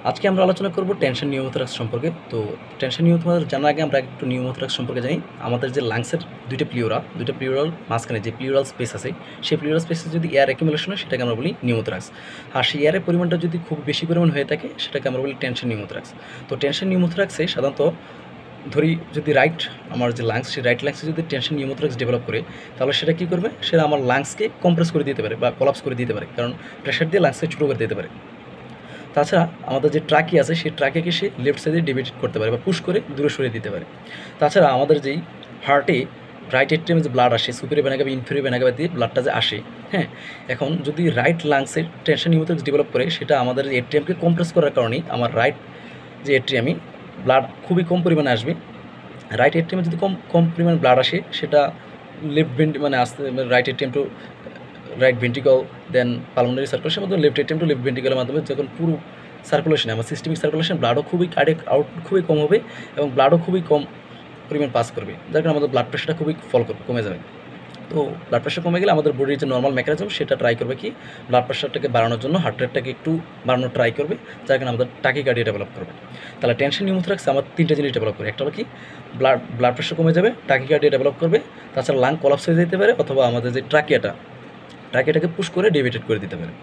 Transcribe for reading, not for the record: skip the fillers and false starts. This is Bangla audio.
আজকে আমরা আলোচনা করব টেনশন নিউমোথোরাক্স সম্পর্কে। তো টেনশন নিউমোথোরাক্স জানার আগে আমরা একটু নিউমোথোরাক্স সম্পর্কে জানি। আমাদের যে লাংসের দুইটা প্লিউরাল মাঝখানে যে প্লিউরাল স্পেস আছে, সেই প্লিউরাল স্পেসে যদি এয়ার অ্যাকুমুলেশন হয় সেটাকে আমরা বলি নিউমোথোরাক্স। আর সেই এয়ারের পরিমাণটা যদি খুব বেশি পরিমাণ হয়ে থাকে সেটাকে আমরা বলি টেনশন নিউমোথোরাক্স। তো টেনশন নিউমোথোরাক্সে সাধারণত ধরি যদি আমার যে লাংস, সেই রাইট লাংসে যদি টেনশন নিউমোথোরাক্স ডেভেলপ করে, তাহলে সেটা কী করবে? সেটা আমার লাংসকে কম্প্রেস করে দিতে পারে বা কোলাপস করে দিতে পারে, কারণ প্রেশার দিয়ে লাংসকে ছোটো করে দিতে পারে। তাছাড়া আমাদের যে ট্রাকি আছে, সেই ট্রাকিকে সে লেফট সাইডে ডিভাইড করতে পারে বা পুশ করে দূরে সরিয়ে দিতে পারে। তাছাড়া আমাদের যেই হার্টে রাইট এট্রিয়ামে যে ব্লাড আসে, সুপিরিয়র ভেনা ক্যাভা ইনফেরিয়র ভেনা ক্যাভা দিয়ে ব্লাডটা যে আসে, হ্যাঁ, এখন যদি রাইট লাংসের টেনশন নিউমোথোরাক্স ডেভেলপ করে, সেটা আমাদের এট্রিয়ামকে কম্প্রেস করার কারণেই আমার রাইট যে এট্রিয়ামে ব্লাড খুবই কম পরিমাণে আসবে। রাইট এট্রিয়ামে যদি কম কম পরিমাণে ব্লাড আসে, সেটা লেফট মানে আসতে right atrium to right ventricle, then pulmonary সার্কুলেশনের মাধ্যমে লেফট এট্রিয়াম টু লেফট ভেন্ট্রিকলের মাধ্যমে যখন পুরো সার্কুলেশনে আমার সিস্টেমিক সার্কুলেশন, ব্লাডও খুবই কার্ডিয়াক আউটপুট খুবই কম হবে এবং ব্লাডও খুবই কম পরিমাণ পাস করবে, যার কারণে আমাদের ব্লাড প্রেশারটা খুবই কমে যাবে। তো ব্লাড প্রেশার কমে গেলে আমাদের বডির যে নর্মাল মেকানিজম, সেটা ট্রাই করবে কি ব্লাড প্রেশারটাকে বাড়ানোর জন্য, হার্ট রেটটাকে একটু বাড়ানোর ট্রাই করবে, যার কারণে আমাদের টাকিকার্ডিয়া ডেভেলপ করবে। তাহলে টেনশন নিউমোথোরাক্স আমার তিনটা জিনিস ডেভেলপ করে। একটা হলো কি ব্লাড প্রেশার কমে যাবে, টাকিকার্ডিয়া ডেভেলপ করবে, তাছাড়া লাং কলাপস হয়ে যেতে পারে, অথবা আমাদের যে ট্রাকিয়াটাকে পুশ করে ডিভাইডেড করে দিতে পারে।